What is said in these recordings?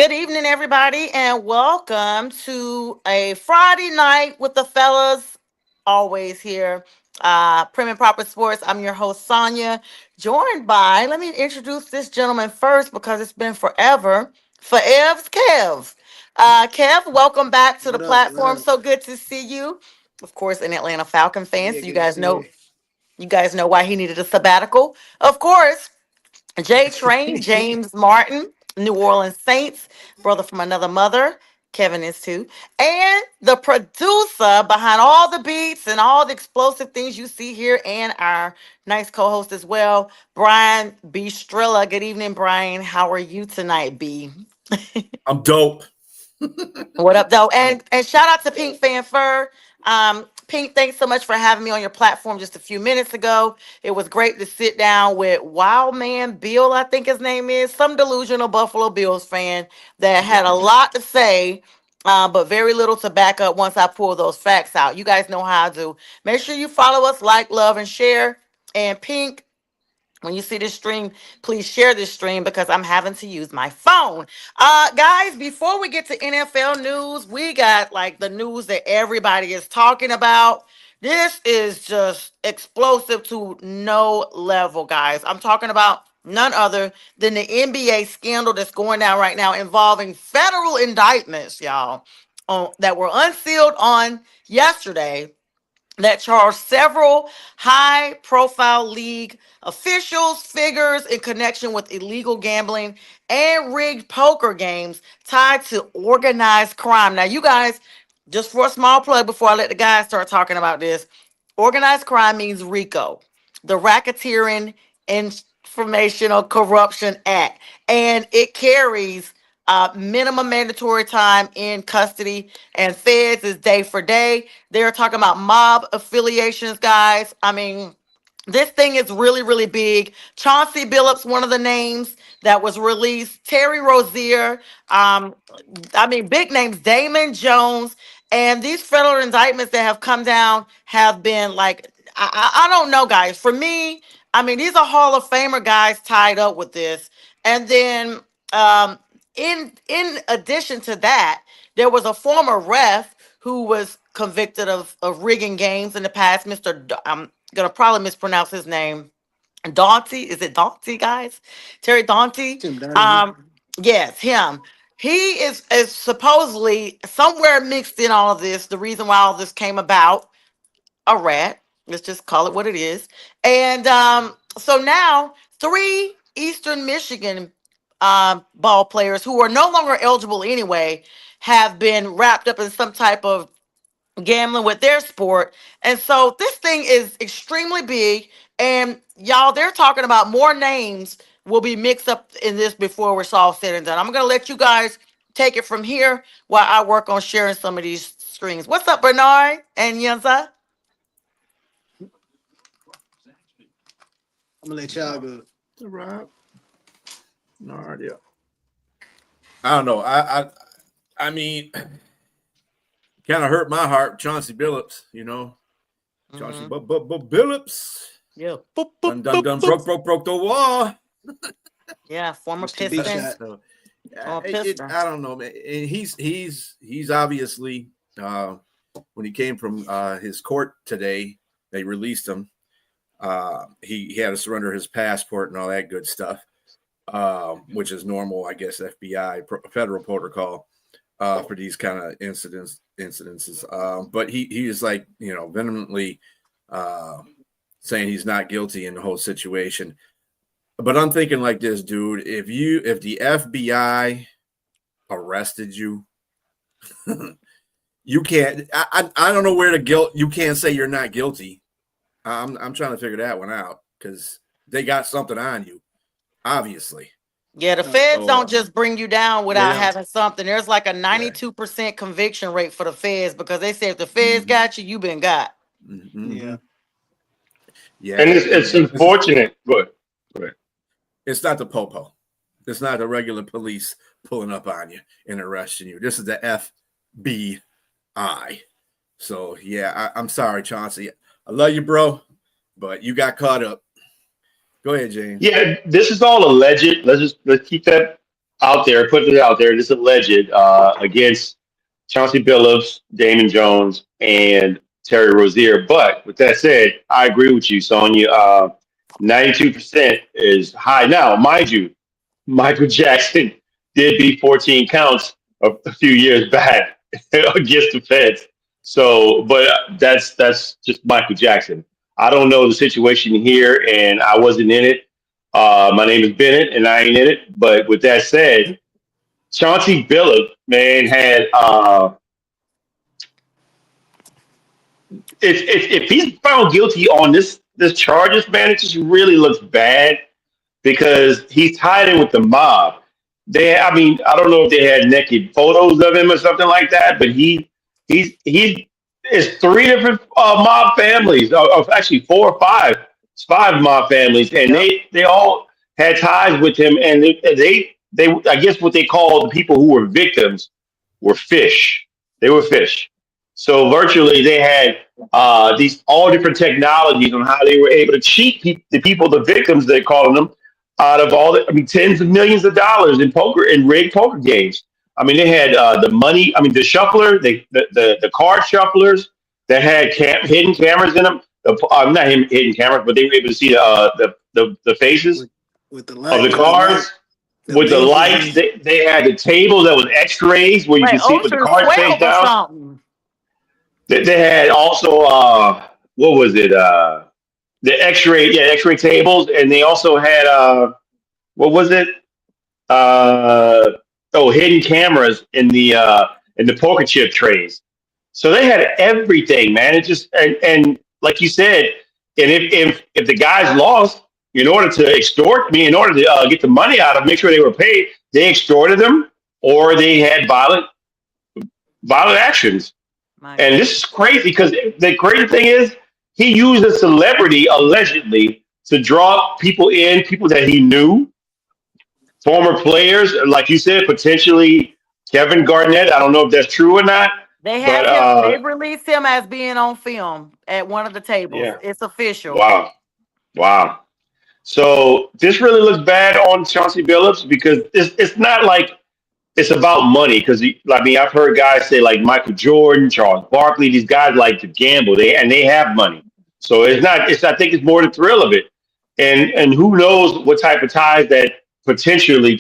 Good evening, everybody, and welcome to a Friday night with the fellas. Always here, Prim and Proper Sports. I'm your host, Sonja, joined by, let me introduce this gentleman first because it's been forever. Fellaz Kev. Kev, welcome back to the What up? What platform. up? So good to see you. Of course, an Atlanta Falcon fan, Yeah, so good to see you. you guys know why he needed a sabbatical. Of course, JTrain, James Martin, New Orleans Saints, brother from another mother. Kevin is too. And the producer behind all the beats and all the explosive things you see here, and our nice co host as well, Brian B. Strilla. Good evening, Brian. How are you tonight, B? I'm dope. What up, though? Dope. And shout out to Pink Fanfur. Pink, thanks so much for having me on your platform just a few minutes ago. It was great to sit down with Wild Man Bill, I think his name is, some delusional Buffalo Bills fan that had a lot to say, but very little to back up once I pull those facts out. You guys know how I do. Make sure you follow us, like, love, and share. And Pink, when you see this stream, please share this stream because I'm having to use my phone. Guys, before we get to NFL news, we got like the news that everybody is talking about. This is just explosive to no level, guys. I'm talking about none other than the NBA scandal that's going down right now involving federal indictments, y'all, that were unsealed on yesterday that charged several high profile league officials, figures in connection with illegal gambling and rigged poker games tied to organized crime. Now, you guys, just for a small plug before I let the guys start talking about this, organized crime means RICO, the Racketeering Informational Corruption Act, and it carries minimum mandatory time in custody, and feds is day for day. They're talking about mob affiliations, guys. I mean, this thing is really, really big. Chauncey Billups, one of the names that was released. Terry Rozier. Um, I mean, big names. Damon Jones. And these federal indictments that have come down have been like, I don't know, guys. For me, I mean, these are Hall of Famer guys tied up with this. And then, um, in addition to that, there was a former ref who was convicted of rigging games in the past. I'm gonna probably mispronounce his name. Daunty, is it Daunty, guys? Terry Daunty. Tim Donaghy. Um, yes, him. He is supposedly somewhere mixed in all of this. The reason why all this came about, a rat. Let's just call it what it is. And so now three Eastern Michigan ball players who are no longer eligible anyway have been wrapped up in some type of gambling with their sport. And so this thing is extremely big. And y'all, they're talking about more names will be mixed up in this before it's all said and done. I'm going to let you guys take it from here while I work on sharing some of these screens. What's up, Bernard and Yanza? I'm gonna let y'all go. All right. No idea. I don't know. I mean, kind of hurt my heart. Chauncey Billups, Chauncey Billups. Yeah. Done broke the wall. Yeah, former Mr. Big Piston. Shot. So, Former Piston. I don't know, man. And he's obviously when he came from his court today, they released him. He had to surrender his passport and all that good stuff, which is normal, I guess, FBI federal protocol for these kind of incidences. But he is like, vehemently saying he's not guilty in the whole situation. But I'm thinking like this, dude. If the FBI arrested you, you can't. I don't know where the guilt. You can't say you're not guilty. I'm trying to figure that one out because they got something on you, obviously. Yeah, the feds don't just bring you down without Yeah. having something. There's like a 92% conviction rate for the feds because they say if the feds got you, you been got. Yeah. Yeah. And it's unfortunate, but it's not the popo. It's not the regular police pulling up on you and arresting you. This is the FBI. So yeah, I'm sorry, Chauncey. I love you, bro, but you got caught up. Go ahead, James. yeah, this is all alleged. Let's keep that out there, put it out there, this alleged against Chauncey Billups, Damon Jones, and Terry Rozier. But with that said, I agree with you, Sonya. 92% is high. Now, mind you, Michael Jackson did beat 14 counts a few years back against the Feds. So, but that's just Michael Jackson. I don't know the situation here, and I wasn't in it. My name is Bennett, and I ain't in it. But with that said, Chauncey Billups, man, had if he's found guilty on this charges, man, it just really looks bad because he's tied in with the mob. I mean, I don't know if they had naked photos of him or something like that, but he's it's three different mob families, or actually four or five, it's five mob families, and Yep. they all had ties with him, and they I guess what they call the people who were victims were fish. They were fish. So virtually, they had these all different technologies on how they were able to cheat the people, the victims, they're calling them, out of all the, I mean, tens of millions of dollars in poker and rigged poker games. I mean, they had the money. I mean, the shuffler, the card shufflers that had hidden cameras in them. Not hidden cameras, but they were able to see the faces with the of light, the with the light, cards the with the lights. lasers. They had the table that was X-rays where you Like can see with the Ocean's cards face 12 or down. something. They had also what was it? The X-ray tables, and they also had what was it? Uh, hidden cameras in the poker chip trays. So they had everything, man. It just and like you said, and if the guys lost, in order to extort me, in order to get the money out of them, make sure they were paid, they extorted them or they had violent actions. My And God. this is crazy because the crazy thing is he used a celebrity allegedly to draw people in, people that he knew, former players, like you said, potentially Kevin Garnett. I don't know if that's true or not, They but have him, they released him as being on film at one of the tables. yeah, It's official. wow, wow. So this really looks bad on Chauncey Billups because it's not like it's about money because I mean I've heard guys say like Michael Jordan, Charles Barkley, these guys like to gamble. They have money, so it's not. It's I think it's more the thrill of it, and who knows what type of ties that potentially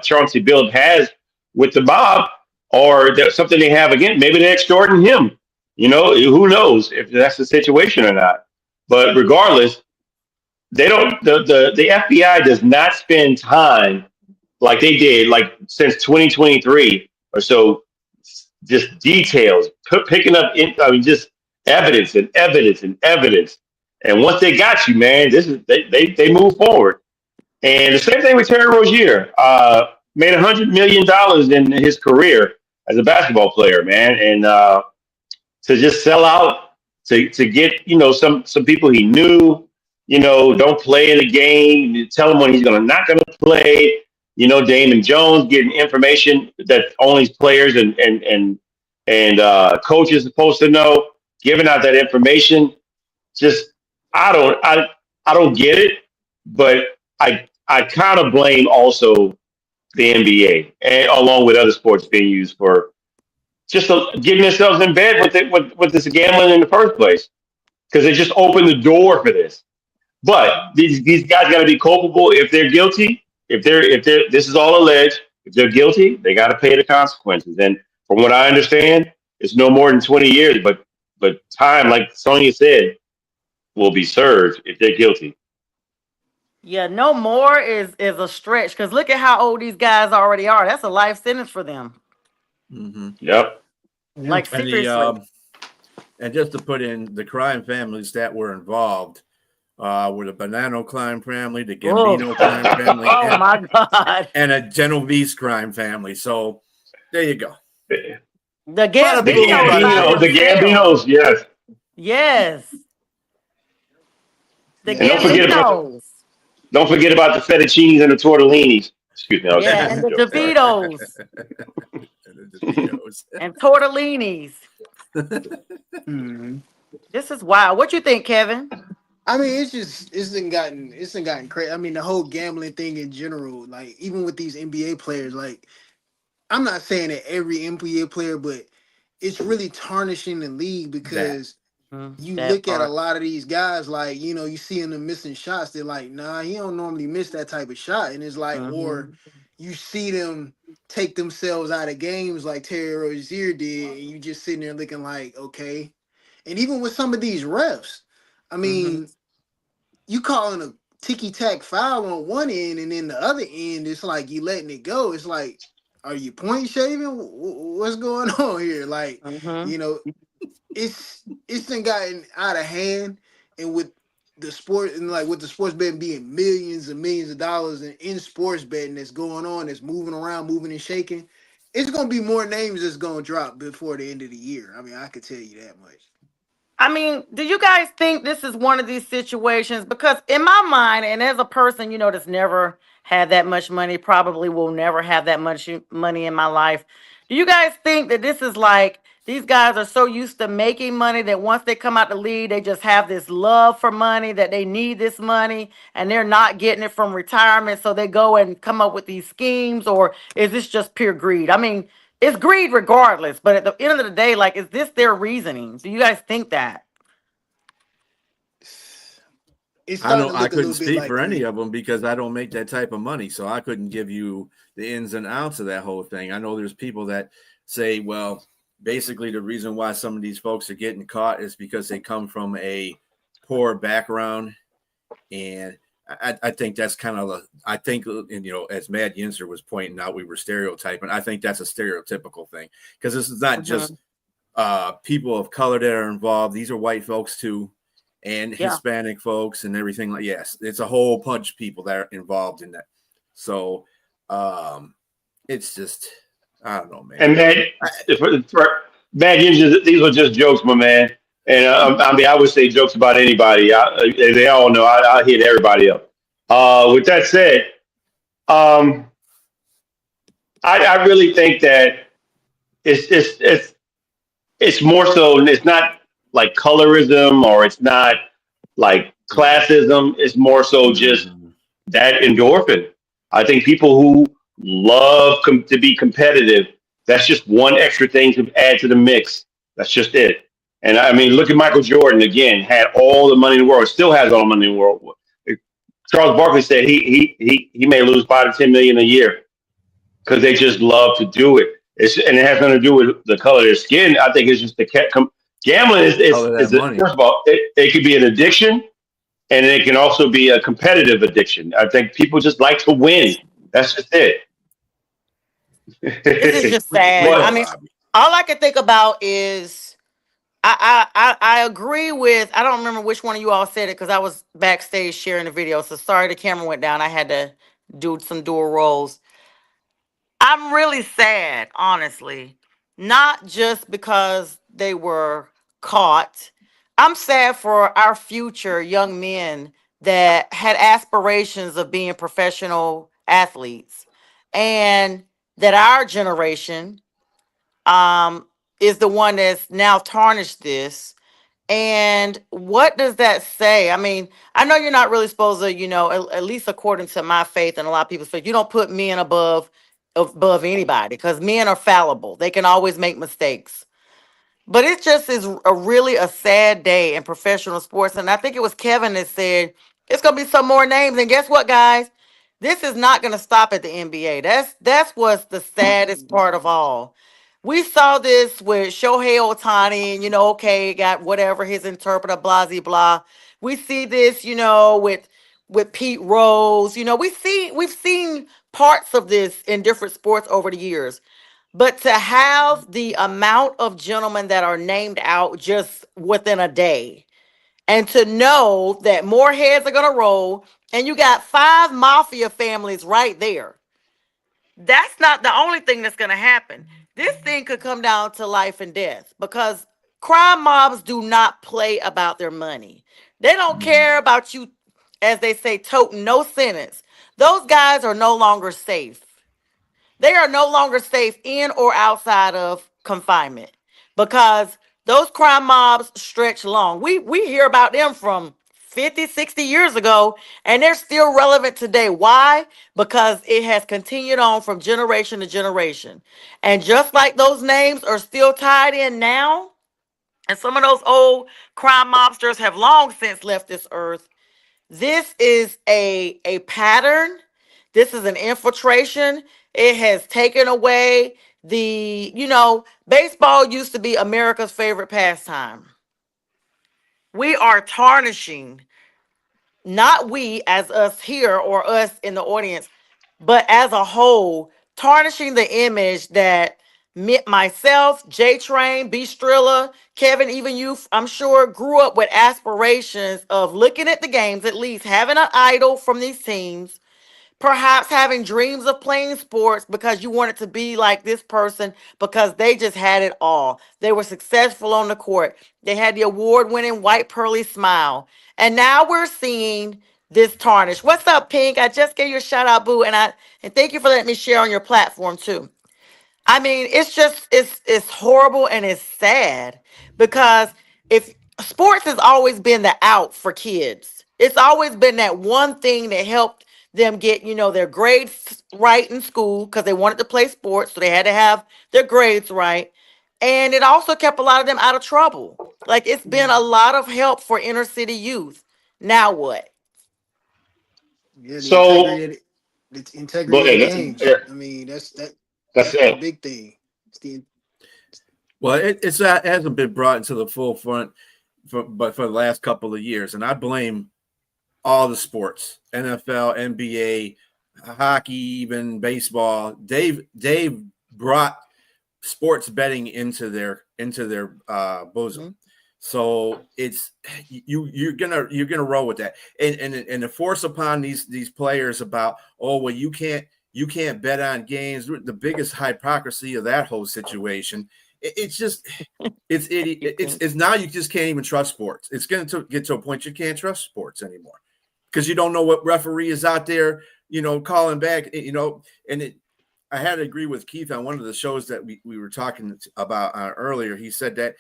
Chauncey Billups has with the mob or that's something they have again. Maybe they're extorting him. You know, who knows if that's the situation or not. But regardless, they don't. The FBI does not spend time like they did like since 2023 or so, just details, picking up I mean just evidence and evidence and evidence. And once they got you, man, this is they move forward. And the same thing with Terry Rozier. Made $100 million in his career as a basketball player, man. And to just sell out to get, some people he knew, don't play in the game, you tell him when he's not gonna play. Damon Jones getting information that only players and coaches are supposed to know, giving out that information. Just I don't get it, but I kind of blame also the NBA and along with other sports venues for just getting themselves in bed with this gambling in the first place because they just opened the door for this. But these guys got to be culpable if they're guilty. If they're this is all alleged. If they're guilty, they got to pay the consequences. And from what I understand, it's no more than 20 years. But time, like Sonya said, will be served if they're guilty. Yeah, no more is a stretch because look at how old these guys already are. That's a life sentence for them. Mm-hmm. Yep. Like And the seriously. and just to put in the crime families that were involved, were the Bonanno crime family, the Oh, Gambino crime family, oh my God. and a Genovese crime family. So there you go. The Lot of people Gambino by about The himself. Gambinos, yes. Yes. The Yeah, And Gambinos. don't forget about the fettuccines and the tortellinis. Excuse me, I was Yeah, just and a the joke. Sorry. DeVitos the DeVitos. and tortellinis. Mhm. This is wild. What you think, Kevin? I mean, it's been gotten crazy. I mean, the whole gambling thing in general, like even with these NBA players, like I'm not saying that every NBA player, but it's really tarnishing the league That because you That look at a part. lot of these guys, like, you see them missing shots. They're like, nah, he don't normally miss that type of shot. And it's like, Mm-hmm. or you see them take themselves out of games like Terry Rozier did, and you just sitting there looking like, okay. And even with some of these refs, I Mm-hmm. mean, you calling a ticky tack foul on one end, and then the other end, it's like you letting it go. It's like, are you point shaving? What's going on here? Like, Mm-hmm. you know, it's been gotten out of hand, and with the sport and like with the sports betting being millions and millions of dollars and in sports betting that's going on, that's moving around, moving and shaking. It's gonna be more names that's gonna drop before the end of the year. I mean, I could tell you that much. I mean, do you guys think this is one of these situations? Because in my mind, and as a person, that's never had that much money, probably will never have that much money in my life. Do you guys think that this is like these guys are so used to making money that once they come out the league, they just have this love for money that they need this money and they're not getting it from retirement, so they go and come up with these schemes, or is this just pure greed? I mean, it's greed regardless, but at the end of the day, like, is this their reasoning? Do you guys think that? It's I starting know to I look a couldn't little bit speak like for any greed. of them because I don't make that type of money, so I couldn't give you the ins and outs of that whole thing. I know there's people that say, well, basically the reason why some of these folks are getting caught is because they come from a poor background, and I think that's kind of I think, and as Mad Yinzer was pointing out, we were stereotyping. I think that's a stereotypical thing because this is not just Hmm. people of color that are involved. These are white folks too, and Yeah. Hispanic folks and everything. Like, yes, it's a whole bunch of people that are involved in that. So um, it's just, I don't know, man. And man, for Bad Ninjas, these are just jokes, my man. And I mean, I would say jokes about anybody. They all know I hit everybody up. With that said, um, I really think that it's it's it's it's more so. It's not like colorism or it's not like classism. It's more so just Mm-hmm. that endorphin. I think people who love to be competitive, that's just one extra thing to add to the mix. That's just it. And I mean, look at Michael Jordan again, had all the money in the world, still has all the money in the world. Charles Barkley said he may lose 5 to 10 million a year because they just love to do it. And it has nothing to do with the color of their skin. I think it's just gambling All of that money. first of all, it could be an addiction and it can also be a competitive addiction. I think people just like to win. That's just it. This is just What you sad. think, I But mean, Robbie? all I can think about is I agree with, I don't remember which one of you all said it because I was backstage sharing the video. So sorry the camera went down. I had to do some dual roles. I'm really sad, honestly. Not just because they were caught. I'm sad for our future young men that had aspirations of being professional athletes, and that our generation um is the one that's now tarnished this. And what does that say? I mean, I know you're not really supposed to, at least according to my faith and a lot of people's faith, you don't put men above anybody because men are fallible. They can always make mistakes. But it just is a really a sad day in professional sports. And I think it was Kevin that said it's gonna be some more names. And guess what, guys? This is not gonna stop at the NBA. That's what's the saddest part of all. We saw this with Shohei Otani, and okay, got whatever his interpreter, blah blah blah. We see this, with Pete Rose. We've seen parts of this in different sports over the years. But to have the amount of gentlemen that are named out just within a day, and to know that more heads are going to roll, and you got five mafia families right there, that's not the only thing that's going to happen. This thing could come down to life and death because crime mobs do not play about their money. They don't care about you, as they say, toting no sentence. Those guys are no longer safe. They are no longer safe in or outside of confinement because those crime mobs stretch long. We hear about them from 50, 60 years ago, and they're still relevant today. Why? Because it has continued on from generation to generation. And just like those names are still tied in now, and some of those old crime mobsters have long since left this earth, this is a pattern. This is an infiltration. It has taken away baseball used to be America's favorite pastime. We are tarnishing, not we as us here or us in the audience, but as a whole, tarnishing the image that myself, JTrain, B Strilla, Kevin, even you, I'm sure, grew up with aspirations of looking at the games, at least having an idol from these teams, perhaps having dreams of playing sports because you wanted to be like this person because they just had it all. They were successful on the court. They had the award-winning white pearly smile. And now we're seeing this tarnish. What's up, Pink? I just gave you a shout out, boo, and thank you for letting me share on your platform too. I mean, it's just it's horrible and it's sad because if sports has always been the out for kids. It's always been that one thing that helped them get, their grades right in school because they wanted to play sports, so they had to have their grades right. And it also kept a lot of them out of trouble. Like it's been a lot of help for inner city youth. Now what? Yeah, So the go integrity of the ahead. games. Yeah, I mean, that's that's the it. big thing. It's the Well, it hasn't been brought into the full front, but for the last couple of years, and I blame all the sports, NFL, NBA, hockey, even baseball. Dave brought sports betting into their bosom. Mhm. So it's you're gonna roll with that, and the force upon these players about, oh well, you can't bet on games. The biggest hypocrisy of that whole situation. It's just it's now you just can't even trust sports. It's going to get to a point you can't trust sports anymore because you don't know what referee is out there, calling back, and I had to agree with Keith on one of the shows that we were talking about earlier. He said that,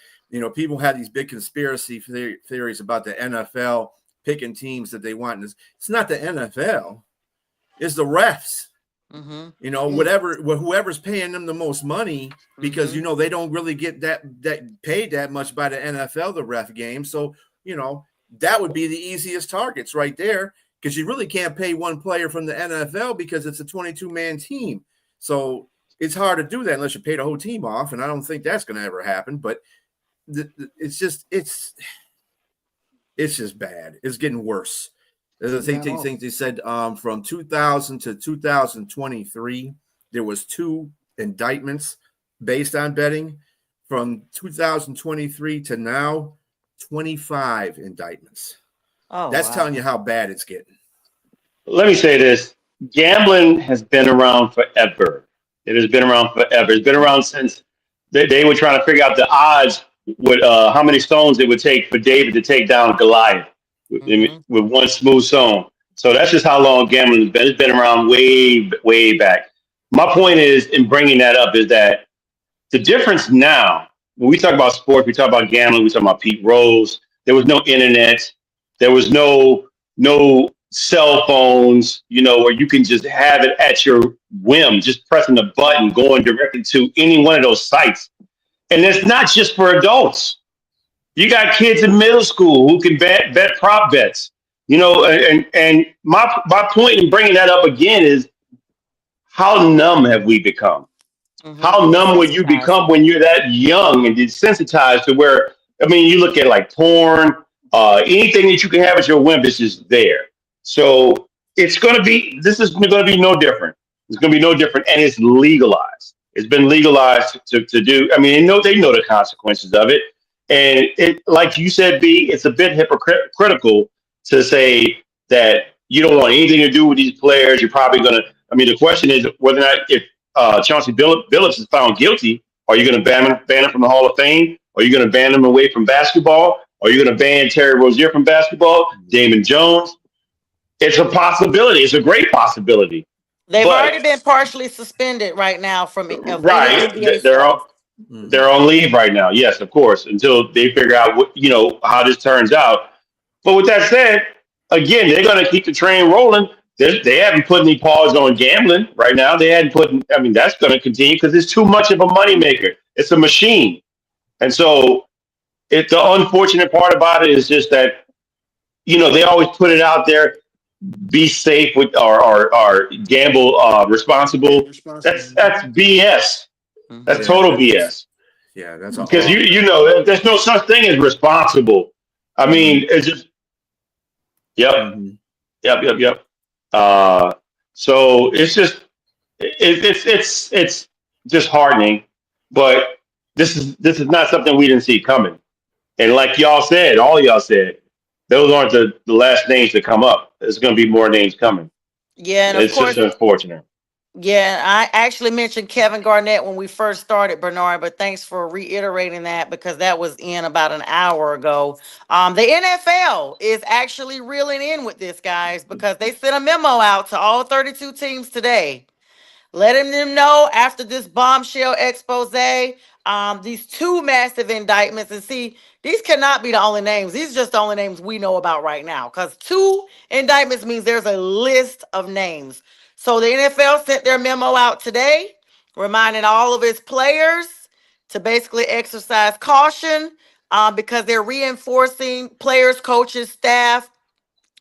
people had these big conspiracy theories about the NFL picking teams that they want. It's not the NFL, it's the refs. Mhm. Whoever's paying them the most money because Mhm. they don't really get that paid that much by the NFL, the ref game. So that would be the easiest targets right there because you really can't pay one player from the NFL because it's a 22-man team. So it's hard to do that unless you pay the whole team off, and I don't think that's going to ever happen. But it's just bad. It's getting worse. I think not off. they said from 2000 to 2023 there was 2 indictments based on betting. From 2023 to now, 25 indictments. Oh That's telling you wow. how bad it's getting. Let me say this: gambling has been around forever. It has been around forever. It's been around since they were trying to figure out the odds with how many stones it would take for David to take down Goliath Mhm. with one smooth stone. So that's just how long gambling has been. It's been around way, way back. My point is, in bringing that up, is that the difference now, when we talk about sports, we talk about gambling, we talk about Pete Rose. There was no internet. There was no cell phones, where you can just have it at your whim, just pressing the button, going directly to any one of those sites. And it's not just for adults. You got kids in middle school who can bet prop bets. And my point in bringing that up again is how numb have we become? Mhm. How numb will you Desensitized. become when you're that young and desensitized to where, I mean, you look at like porn, anything that you can have at your whim is just there. So this is going to be no different. It's going to be no different. And it's legalized. It's been legalized to do. I mean, they know the consequences of it. And like you said, B, it's a bit hypocritical to say that you don't want anything to do with these players. You're probably going to, I mean, the question is whether or not if Chauncey Billups is found guilty, are you going to ban him from the Hall of Fame? Are you going to ban him away from basketball? Are you going to ban Terry Rozier from basketball? Damon Jones? It's a possibility. It's a great possibility. They've But already been partially suspended right now from of any right, NBA they're on, stuff. Mm-hmm. they're on leave right now. Yes, of course, until they figure out how this turns out. But with that said, again, they're going to keep the train rolling. They haven't put any pause on gambling right now. They hadn't put. I mean, that's going to continue because it's too much of a moneymaker. It's a machine, and so the unfortunate part about it is just that they always put it out there. Be safe with or gamble responsible. Responsible. That's BS. That's Mhm. Yeah, total that's BS. Because all. there's no such thing as responsible. I Mhm, mean, it's just yep, mhm. yep. Uh, so it's just it's just hardening. But this is not something we didn't see coming. And like y'all said, all y'all said, those aren't the last names to come up. There's going to be more names coming. Yeah, and of It's just course, unfortunate. yeah, I actually mentioned Kevin Garnett when we first started, Bernard, but thanks for reiterating that because that was in about an hour ago. The NFL is actually reeling in with this, guys, because they sent a memo out to all 32 teams today letting them know after this bombshell expose, these two massive indictments. And see, these cannot be the only names. These are just the only names we know about right now. Because two indictments means there's a list of names. So the NFL sent their memo out today, reminding all of its players to basically exercise caution because they're reinforcing players, coaches, staff,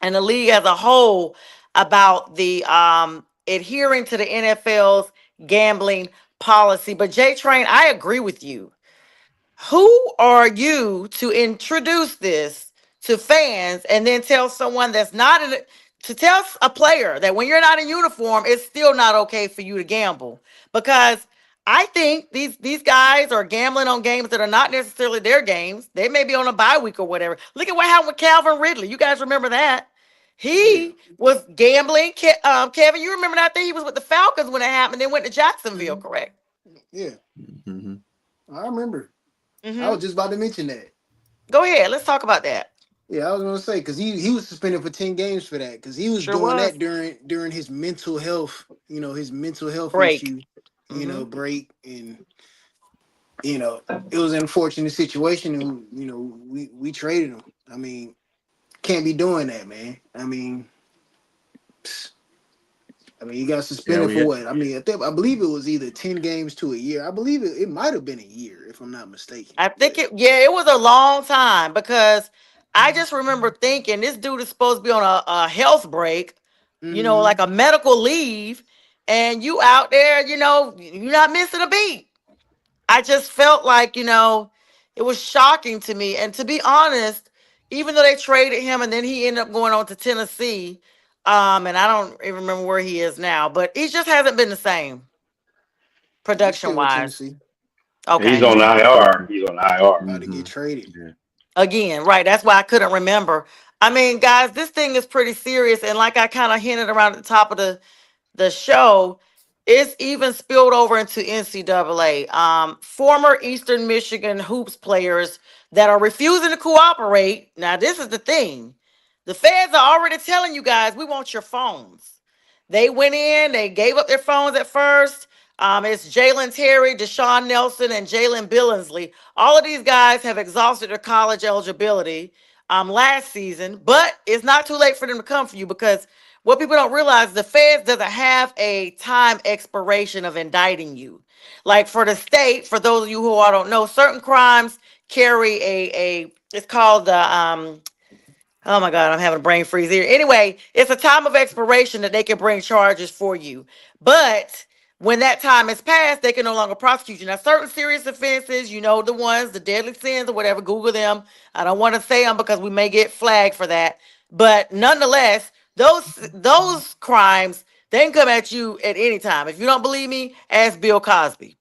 and the league as a whole about the adhering to the NFL's gambling policy. But JTrain, I agree with you. Who are you to introduce this to fans and then tell someone that's not in it to tell a player that when you're not in uniform, it's still not okay for you to gamble? Because I think these guys are gambling on games that are not necessarily their games. They may be on a bye week or whatever. Look at what happened with Calvin Ridley. You guys remember that? Yeah. He was gambling. Kevin, you remember that thing? He was with the Falcons when it happened. Then went to Jacksonville, Hmm. correct? Yeah. Mhm. I remember. I was Mm-hmm. just about to mention that. Go ahead. Let's talk about that. Yeah, I was gonna say because he was suspended for 10 games for that because he was Sure doing was. that during his mental health, his mental health Break. issue, Mm-hmm. break, and it was an unfortunate situation, and we traded him. I mean, can't be doing that, man. I mean, he got Yeah, suspended for we what? I believe it was either 10 games to a year. I believe it might have been a year, if I'm not mistaken. I think But it was a long time because I just remember thinking this dude is supposed to be on a health break, hmm like a medical leave, and you out there, you're not missing a beat. I just felt like, it was shocking to me. And to be honest, even though they traded him and then he ended up going on to Tennessee, and I don't even remember where he is now, but he just hasn't been the same he's production still with wise. Tennessee, He's Okay. on mhm, IR. He's on IR. about to get mhm. traded. Yeah. Again, right. That's why I couldn't remember. I mean, guys, this thing is pretty serious. And like I kind of hinted around at the top of the show, it's even spilled over into NCAA. Former Eastern Michigan hoops players that are refusing to cooperate. Now, this is the thing. The feds are already telling you guys, we want your phones. They went in, they gave up their phones at first. It's Jalen Terry, Deshaun Nelson, and Jalen Billingsley. All of these guys have exhausted their college eligibility last season, but it's not too late for them to come for you because what people don't realize, the feds doesn't have a time expiration of indicting you. Like for the state, for those of you who I don't know, certain crimes carry a it's called the oh my God, I'm having a brain freeze here. Anyway, it's a time of expiration that they can bring charges for you. But when that time is passed, they can no longer prosecute you. Now, certain serious offenses, the ones, the deadly sins or whatever, Google them. I don't want to say them because we may get flagged for that. But nonetheless, those crimes, they can come at you at any time. If you don't believe me, ask Bill Cosby.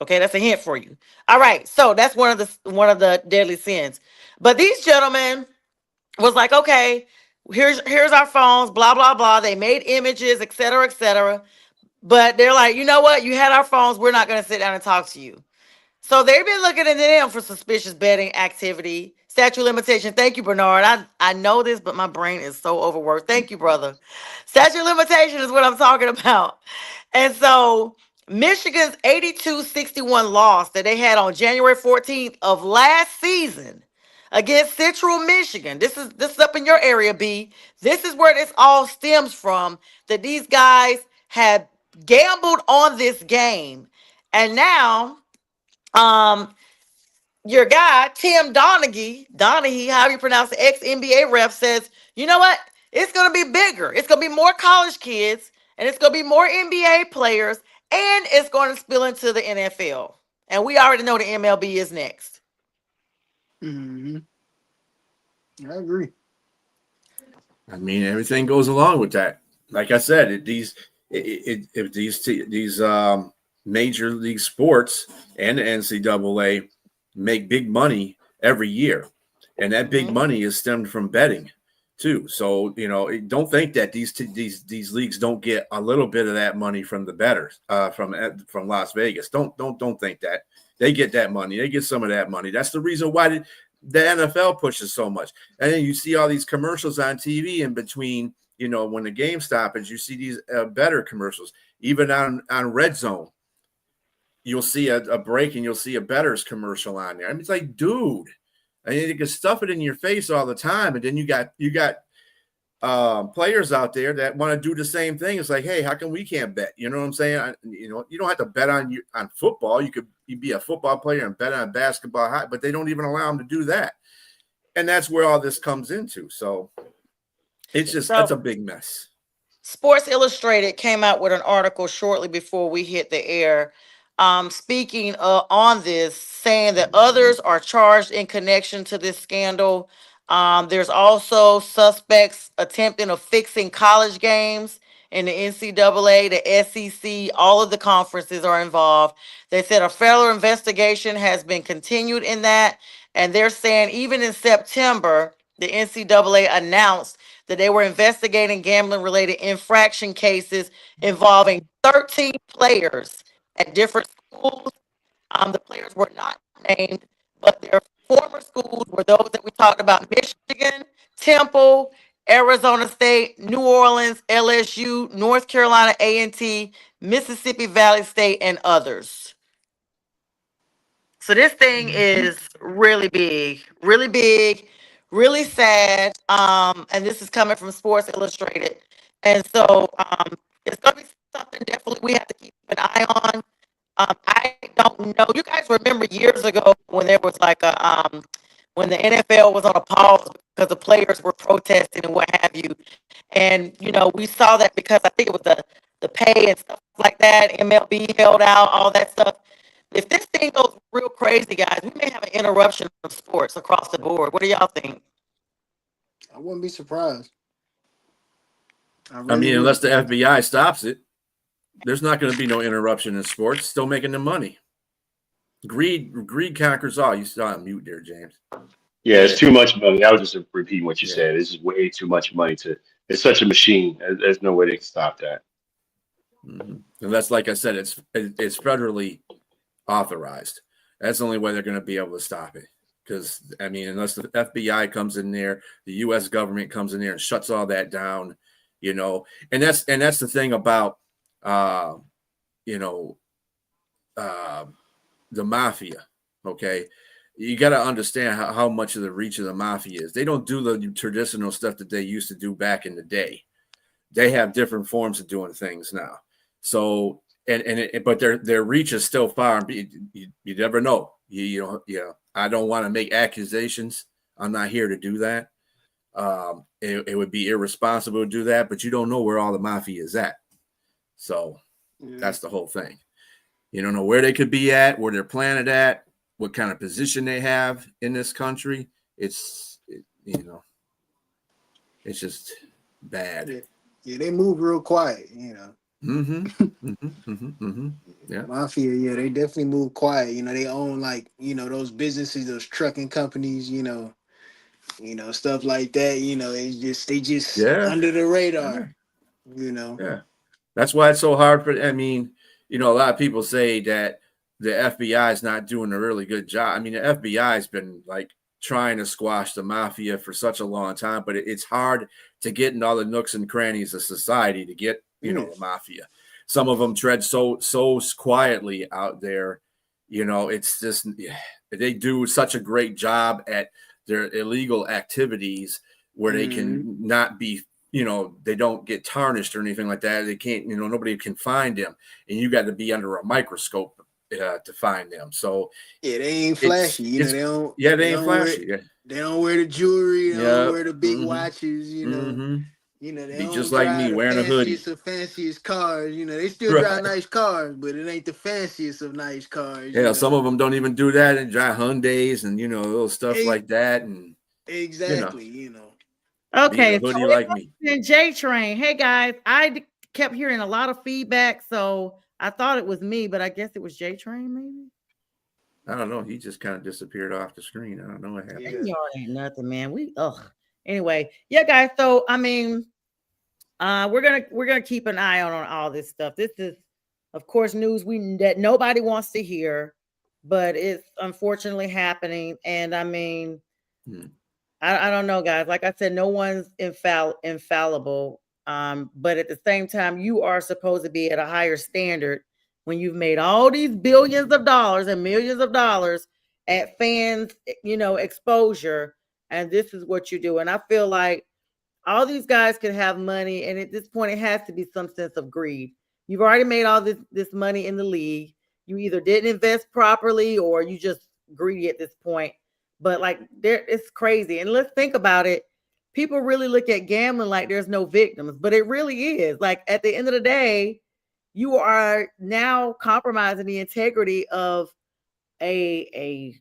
Okay, that's a hint for you. All right, so that's one of the deadly sins. But these gentlemen was like, okay, here's our phones, blah blah blah. They made images, etc., etc. But they're like, you know what? You had our phones. We're not going to sit down and talk to you. So they've been looking into them for suspicious betting activity. Statute of limitation. Thank you, Bernard. I know this, but my brain is so overworked. Thank you, brother. Statute of limitation is what I'm talking about. And so Michigan's 82-61 loss that they had on January 14th of last season against Central Michigan. This is up in your area, B. This is where this all stems from. That these guys had gambled on this game, and now, um, your guy Tim Donaghy, however you pronounce the ex NBA ref, says, you know what? It's gonna be bigger. It's gonna be more college kids, and it's gonna be more NBA players, and it's going to spill into the NFL. And we already know the MLB is next. Hmm. I agree. I mean, everything goes along with that. Like I said, these major league sports and the NCAA make big money every year, and that big Mhm. money is stemmed from betting too. So don't think that these leagues don't get a little bit of that money from the bettors from Las Vegas. Don't think that they get that money. They get some of that money. That's the reason why the NFL pushes so much. And then you see all these commercials on TV in between. When the game stops, you see these better commercials. Even on Red Zone, you'll see a break and you'll see a betters commercial on there. I mean, it's like, dude, I mean, you can stuff it in your face all the time, and then you got players out there that want to do the same thing. It's like, hey, how come we can't bet? You know what I'm saying? You don't have to bet on football. You'd be a football player and bet on basketball, but they don't even allow them to do that. And that's where all this comes into. So that's a big mess. Sports Illustrated came out with an article shortly before we hit the air, speaking on this, saying that others are charged in connection to this scandal. There's also suspects attempting of fixing college games in the NCAA, the SEC, all of the conferences are involved. They said a federal investigation has been continued in that, and they're saying even in September, the NCAA announced that they were investigating gambling related infraction cases involving 13 players at different schools. The players were not named, but their former schools were those that we talked about: Michigan, Temple, Arizona State, New Orleans, LSU, North Carolina A&T, Mississippi Valley State, and others. So this thing Mhm. is really big, really sad. And this is coming from Sports Illustrated. And so it's gonna be something definitely we have to keep an eye on. I don't know. You guys remember years ago when there was like when the NFL was on a pause because the players were protesting and what have you. And we saw that because I think it was the pay and stuff like that. MLB held out, all that stuff. If this thing goes real crazy, guys, we may have an interruption of sports across the board. What do y'all think? I wouldn't be surprised. I I really mean, would. unless the FBI stops it, there's not going to be no interruption in sports. Still making the money. Greed conquers all. You still on mute there, James. Yeah, it's too much money. I was just repeating what you Yeah. said. This is way too much money to. It's such a machine. There's no way they can stop that. Mm-hmm. And that's, like I said, it's federally authorized. That's the only way they're going to be able to stop it. Because unless the FBI comes in there, the U.S. government comes in there and shuts all that down, and that's the thing about, the mafia. Okay, you got to understand how much of the reach of the mafia is. They don't do the traditional stuff that they used to do back in the day. They have different forms of doing things now. So, but their reach is still far. You never know. I don't want to make accusations. I'm not here to do that. It would be irresponsible to do that, but you don't know where all the mafia is at. So that's the whole thing. You don't know where they could be at, where they're planted at, what kind of position they have in this country. It's just bad. Yeah, they move real quiet, Mm-hmm. Mm-hmm. Mm-hmm. Mm-hmm. Yeah. Mafia, yeah, they definitely move quiet. They own those businesses, those trucking companies, stuff like that. They just Yeah. under the Yeah. radar, Yeah. That's why it's so hard a lot of people say that the FBI is not doing a really good job. The FBI has been like trying to squash the mafia for such a long time, but it's hard to get in all the nooks and crannies of society to get, the mafia. Some of them tread so quietly out there. It's just they do such a great job at their illegal activities where they can not be, they don't get tarnished or anything like that. They can't, nobody can find them, and you got to be under a microscope to find them. So yeah, they ain't it's, flashy. it's They don't. yeah, They they ain't don't wear. flashy. Yeah. They don't wear the jewelry. They don't Yep. wear the big watches. They Be just don't like drive me the wearing a hoodie. fanciest of fanciest cars. They still drive Right. nice cars, but it ain't the fanciest of nice cars. Yeah, some of them don't even do that and drive Hyundais and little stuff E- like that, and exactly. be in Okay, a so hoodie it like me. was JTrain. Hey guys, kept hearing a lot of feedback, so I thought it was me, but I guess it was JTrain, maybe. I don't know. He just kind of disappeared off the screen. I don't know what happened. Yeah. Y'all ain't nothing, man. Anyway, yeah, guys. So I mean, we're gonna keep an eye on all this stuff. This is, of course, news that nobody wants to hear, but it's unfortunately happening. And I mean, I don't know, guys. Like I said, no one's infallible. But at the same time, you are supposed to be at a higher standard when you've made all these billions of dollars and millions of dollars at fans, exposure, and this is what you do. And I feel like all these guys can have money, and at this point, it has to be some sense of greed. You've already made all this money in the league. You either didn't invest properly, or you just greedy at this point. But like, it's crazy. And let's think about it. People really look at gambling like there's no victims, but it really is. Like, at the end of the day, you are now compromising the integrity of a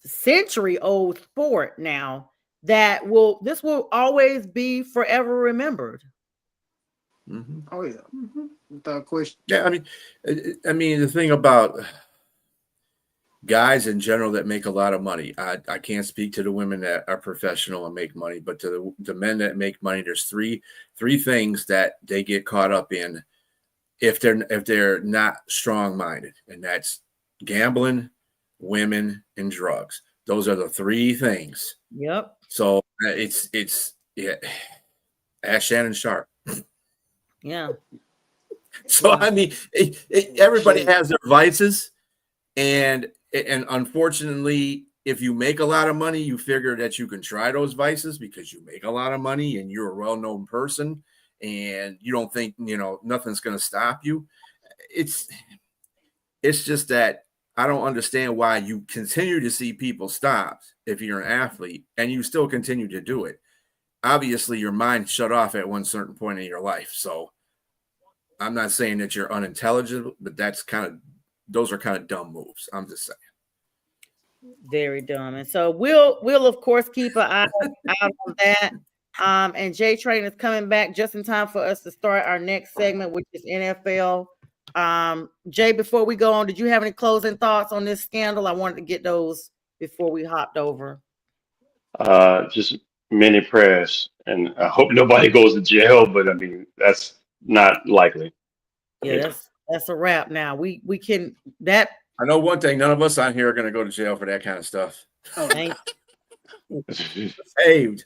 century old sport now this will always be forever remembered. Oh yeah, without question. Yeah, I mean, the thing about guys in general that make a lot of money, I can't speak to the women that are professional and make money, but to the men that make money, there's three things that they get caught up in if they're not strong-minded, and that's gambling, women, and drugs. Those are the three things. Yep. So it's yeah. Ask Shannon Sharp. Yeah. So I mean, everybody has their vices, and unfortunately, if you make a lot of money, you figure that you can try those vices because you make a lot of money and you're a well-known person, and you don't think nothing's going to stop you. It's just that I don't understand why you continue to see people stop if you're an athlete and you still continue to do it. Obviously, your mind shut off at one certain point in your life. So I'm not saying that you're unintelligent, but those are kind of dumb moves. I'm just saying. Very dumb. And so we'll of course keep an eye out on that. And JTrain is coming back just in time for us to start our next segment, which is NFL. Jay, before we go on, did you have any closing thoughts on this scandal? I wanted to get those before we hopped over. Just many prayers, and I hope nobody goes to jail. But I mean, that's not likely. Yeah, that's a wrap. Now we can that. I know one thing: none of us on here are going to go to jail for that kind of stuff. Thank Saved.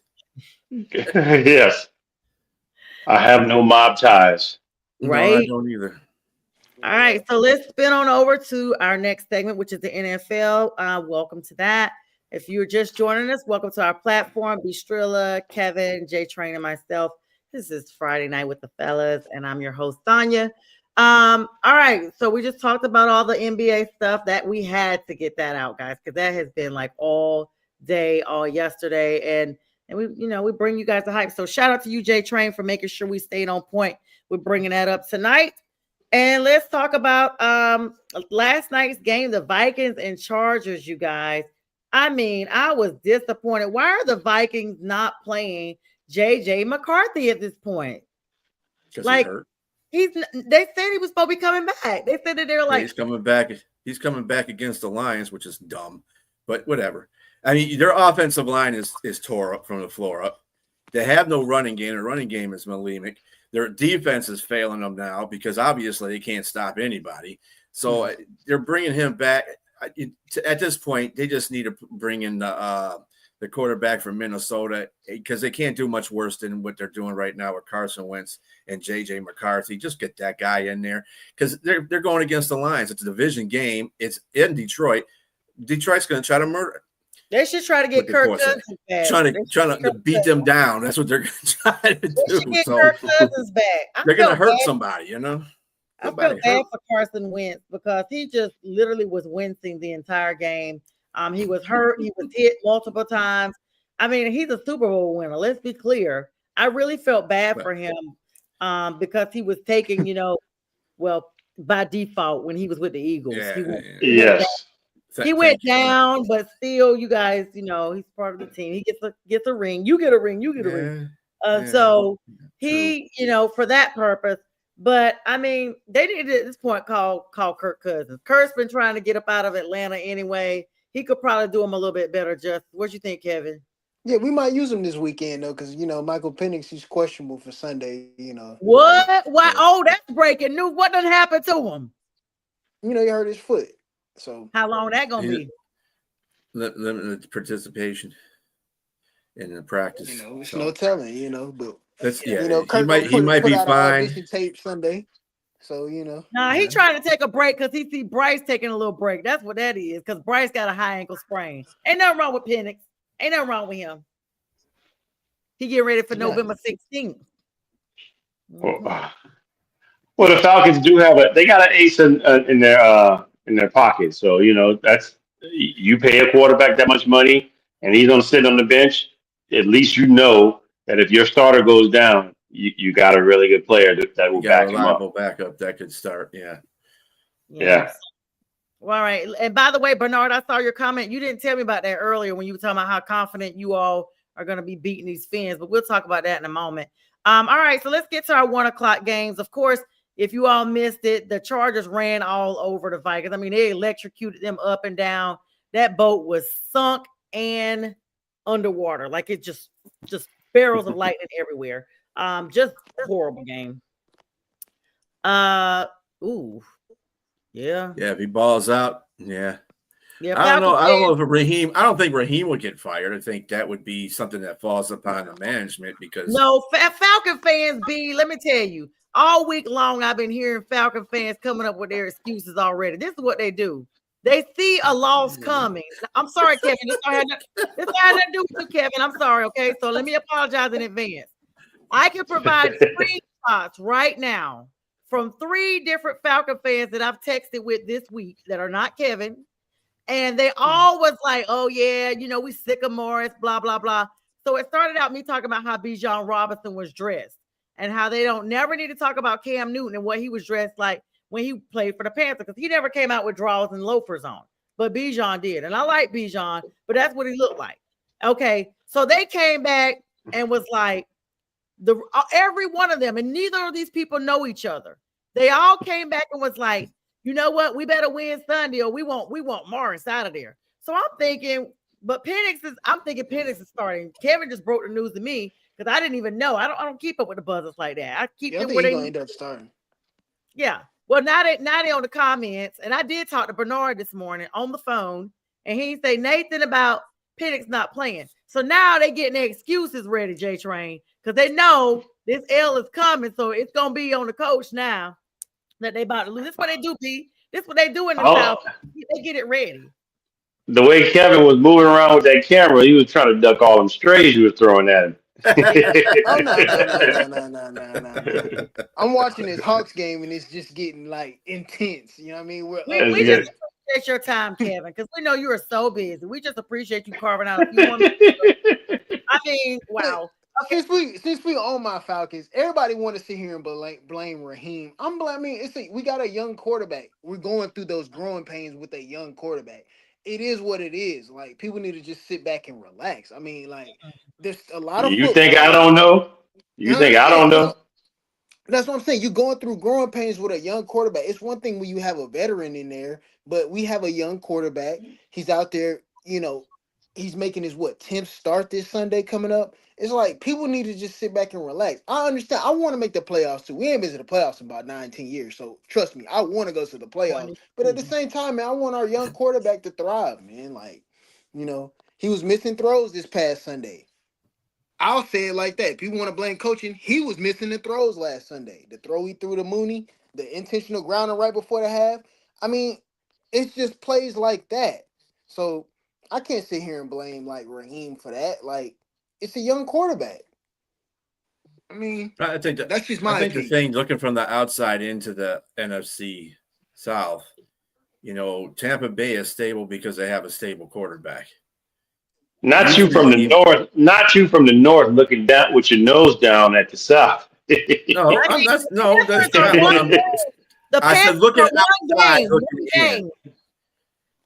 Yes, I have no mob ties. Right. No, I don't either. All right, so let's spin on over to our next segment, which is the NFL. Welcome to that. If you're just joining us, welcome to our platform. Bistrilla, Kevin, JTrain, and myself. This is Friday Night with the Fellaz, and I'm your host, Sonja. All right, so we just talked about all the NBA stuff that we had to get that out, guys, because that has been like all day, all yesterday, and we bring you guys the hype. So shout out to you, JTrain, for making sure we stayed on point with bringing that up tonight. And let's talk about last night's game, the Vikings and Chargers, you guys. I mean, I was disappointed. Why are the Vikings not playing JJ McCarthy at this point? Like, he's hurt. They said he was supposed to be coming back. They said that they were like, he's coming back. He's coming back against the Lions, which is dumb, but whatever. I mean, their offensive line is tore up from the floor up. They have no running game. The running game is bulimic. Their defense is failing them now because obviously they can't stop anybody. So they're bringing him back. At this point, they just need to bring in the quarterback from Minnesota because they can't do much worse than what they're doing right now with Carson Wentz and JJ McCarthy. Just get that guy in there because they're going against the Lions. It's a division game. It's in Detroit. Detroit's going to try to murder. They should try to get Looking Kirk for Cousins back. trying to beat them down. That's what they're trying to They should do. get So Kirk Cousins back. they're gonna hurt somebody, I feel Somebody bad hurt. for Carson Wentz because he just literally was wincing the entire game. He was hurt. He was hit multiple times. I mean, he's a Super Bowl winner. Let's be clear. I really felt bad for him because he was taking, well, by default when he was with the Eagles. Yes. He went down, but still, you guys, he's part of the team. He gets a ring. You get a ring. You get a ring. So he, for that purpose. But I mean, they needed at this point call Kirk Cousins. Kirk's been trying to get up out of Atlanta anyway. He could probably do him a little bit better. Just what you think, Kevin? Yeah, we might use him this weekend though, because Michael Penix, he's questionable for Sunday. What? Why? Oh, that's breaking news. What done happened to him? He hurt his foot. So how long that gonna be? Limited participation in the practice. It's no telling. But that's Kirk he might be fine. Tape Sunday. So Nah, he trying to take a break because he see Bryce taking a little break. That's what that is. Because Bryce got a high ankle sprain. Ain't nothing wrong with Penix. Ain't nothing wrong with him. He getting ready for November 16th. Well, the Falcons do they got an ace in their pocket. So that's, you pay a quarterback that much money and he's gonna sit on the bench. At least that if your starter goes down, you got a really good player that will back him up. Backup that could start. Yeah. Well, all right. And by the way, Bernard, I saw your comment. You didn't tell me about that earlier when you were talking about how confident you all are going to be beating these Fins, but we'll talk about that in a moment. All right. So let's get to our 1:00 games. Of course, if you all missed it, the Chargers ran all over the Vikings. I mean, they electrocuted them up and down. That boat was sunk and underwater. Like it just barrels of lightning everywhere. Just horrible game. Ooh. Yeah. Yeah, if he balls out, yeah. Yeah, I don't know if Raheem. I don't think Raheem would get fired. I think that would be something that falls upon the management because Falcon fans let me tell you, all week long I've been hearing Falcon fans coming up with their excuses already. This is what they do. They see a loss coming. I'm sorry, Kevin. This had nothing to do with you, Kevin. I'm sorry. Okay, so let me apologize in advance. I can provide screenshots right now from 3 different Falcon fans that I've texted with this week that are not Kevin. And they all was like, oh, yeah, we sick of Morris, blah, blah, blah. So it started out me talking about how Bijan Robinson was dressed and how they never need to talk about Cam Newton and what he was dressed like when he played for the Panthers, because he never came out with drawers and loafers on. But Bijan did. And I like Bijan, but that's what he looked like. Okay, so they came back and was like, every one of them, and neither of these people know each other. They all came back and was like, you know what? We better win Sunday, or we want Morris out of there. So I'm thinking, but I'm thinking Penix is starting. Kevin just broke the news to me because I didn't even know. I don't keep up with the buzzers like that. I keep them where they gonna end up starting. Yeah. Well, now they on the comments, and I did talk to Bernard this morning on the phone, and he say Nathan about Penix not playing. So now they getting their excuses ready, JTrain, because they know this L is coming, so it's gonna be on the coach now that they about to lose. This is what they do, P. This is what they do in the South. They get it ready. The way Kevin was moving around with that camera, he was trying to duck all them strays you were throwing at him. Oh no. I'm watching this Hawks game and it's just getting like intense. You know what I mean? We just appreciate your time, Kevin, because we know you are so busy. We just appreciate you carving out a few moments. I mean, wow. Okay. Since we own my Falcons, everybody want to sit here and blame Raheem. I'm blaming. We got a young quarterback. We're going through those growing pains with a young quarterback. It is what it is. Like, people need to just sit back and relax. I mean, like, there's a lot of. You think I don't know? You think I don't know? That's what I'm saying. You're going through growing pains with a young quarterback. It's one thing when you have a veteran in there, but we have a young quarterback. He's out there. He's making his 10th start this Sunday coming up. It's like people need to just sit back and relax. I understand. I want to make the playoffs too. We ain't been to the playoffs in about 19 years. So trust me, I want to go to the playoffs. But at the same time, man, I want our young quarterback to thrive, man. Like, he was missing throws this past Sunday. I'll say it like that. People want to blame coaching. He was missing the throws last Sunday. The throw he threw to Mooney, the intentional grounding right before the half. I mean, it's just plays like that. So I can't sit here and blame like Raheem for that. Like, it's a young quarterback. I mean, I think that that's just I my think the opinion. thing looking from the outside into the NFC South, Tampa Bay is stable because they have a stable quarterback. Not you from Usually, the north. Not you from the north looking down with your nose down at the south. no, I mean, that's the Panthers are not what one I'm. game. The I said Panthers looking are one outside, game. looking One in. game.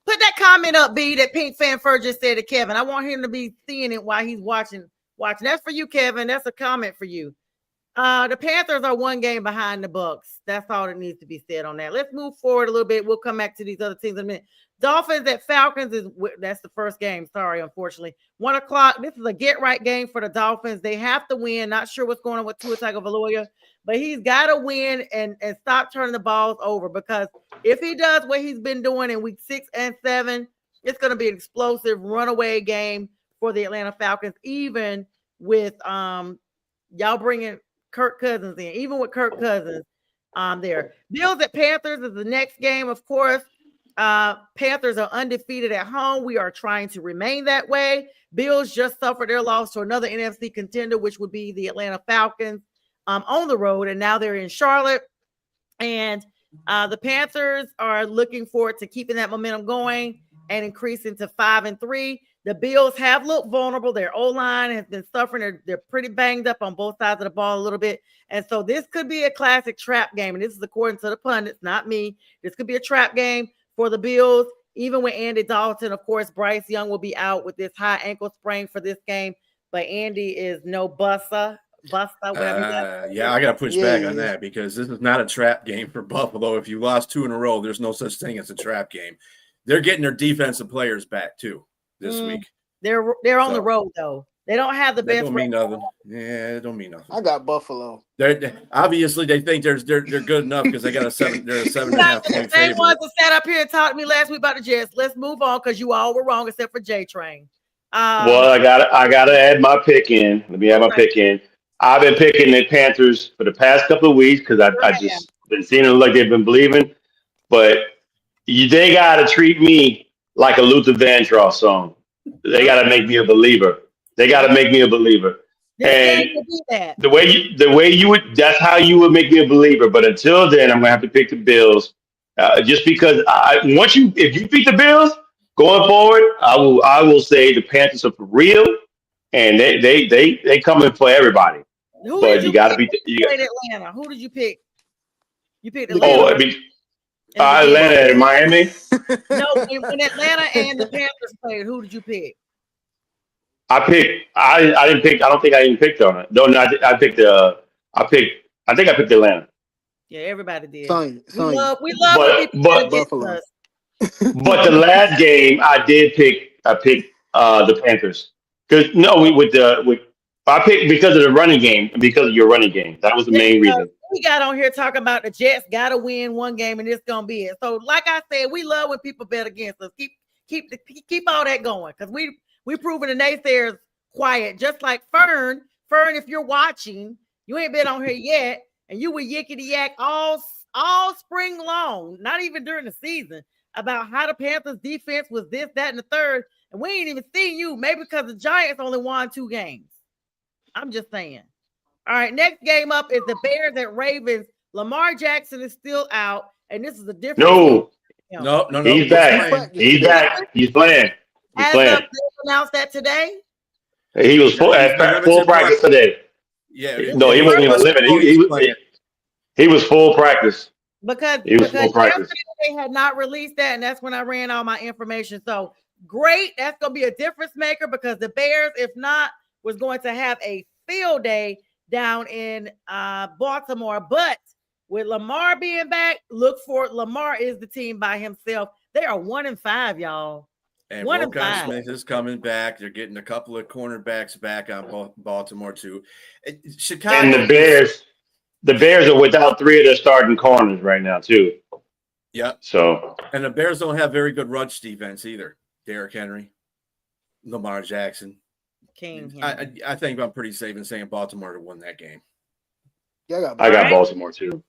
Put that comment up, B, that Pink Fan Fur just said to Kevin. I want him to be seeing it while he's watching. That's for you, Kevin. That's a comment for you. The Panthers are one game behind the Bucks. That's all that needs to be said on that. Let's move forward a little bit. We'll come back to these other teams in a minute. Dolphins at Falcons that's the first game. Sorry, unfortunately. 1:00. This is a get right game for the Dolphins. They have to win. Not sure what's going on with Tua Tagovailoa, but he's got to win and stop turning the balls over, because if he does what he's been doing in week 6 and 7, it's going to be an explosive runaway game for the Atlanta Falcons, even with y'all bringing Kirk Cousins in, even with Kirk Cousins there. Bills at Panthers is the next game, of course. Panthers are undefeated at home. We are trying to remain that way. Bills just suffered their loss to another NFC contender, which would be the Atlanta Falcons on the road, and now they're in Charlotte. And the Panthers are looking forward to keeping that momentum going and increasing to 5-3. The Bills have looked vulnerable. Their O-line has been suffering. They're pretty banged up on both sides of the ball a little bit. And so this could be a classic trap game. And this is according to the pundits, not me. This could be a trap game for the Bills. Even with Andy Dalton, of course, Bryce Young will be out with this high ankle sprain for this game. But Andy is no buster, whatever. Yeah, I got to push Yeah, back yeah, on yeah. that because this is not a trap game for Buffalo. If you lost 2 in a row, there's no such thing as a trap game. They're getting their defensive players back too this week. They're on the road though. They don't have the That best. don't mean nothing. Yeah, it don't mean nothing. I got Buffalo. Obviously they think they're good enough because they got a 7. They're a 7.5 point The same ones favorite. that sat up here and talked to me last week about the Jets. Let's move on because you all were wrong except for JTrain. Well, I gotta add my pick in. Let me add my pick in. I've been picking the Panthers for the past couple of weeks because I just been seeing it like they've been believing. But they gotta treat me like a Luther Vandross song. They gotta make me a believer. They gotta make me a believer. This And game will be that. the way you would, that's how you would make me a believer. But until then, I'm gonna have to pick the Bills, just because if you beat the Bills going forward, I will say the Panthers are for real, and they coming for everybody. Who did But you you got to pick beat when you you got, played Atlanta? Who did you pick? You picked The Atlanta oh, I Bills. mean, in the beginning. Atlanta and Miami. No, when Atlanta and the Panthers played, who did you pick? I didn't pick. I don't think I even picked on it. No, no, I picked. I think I picked Atlanta. Yeah, everybody did. Sonya. We love when But people bet but against Buffalo. us. but the last game I did pick. I picked the Panthers because no, I picked because of the running game and because of your running game. That was the Yeah, main reason. we got on here talking about the Jets got to win one game and it's gonna be it. So, like I said, we love when people bet against us. Keep all that going because we proving the naysayers quiet. Just like Fern, if you're watching, you ain't been on here yet, and you were yickety yak all spring long, not even during the season, about how the Panthers defense was this, that, and the third, and we ain't even seen you. Maybe because the Giants only won 2 games. I'm just saying. All right, next game up is the Bears at Ravens. Lamar Jackson is still out, and this is a different team. No, No. he's He's back. playing. Practice He's today. back. He's playing. He's As of playing. they announced that today. He was Yeah, he's been full limited practice practice. today. Yeah, No, he he's wasn't even limited. questionable. He's playing. He was full practice. Because He was full practice. yesterday they had not released that, and that's when I ran all my information. So great, that's gonna be a difference maker because the Bears, if not, was going to have a field day down in Baltimore. But with Lamar being back, look for it. Lamar is the team by himself. They are 1-5, y'all. And 1-5. Roquan Smith is coming back. They're getting a couple of cornerbacks back on Baltimore too. Chicago And the Bears are without 3 of their starting corners right now too. Yep. So And the Bears don't have very good rush defense either. Derrick Henry, Lamar Jackson. King. I think I'm pretty safe in saying Baltimore to win that game. Yeah, I got Baltimore too.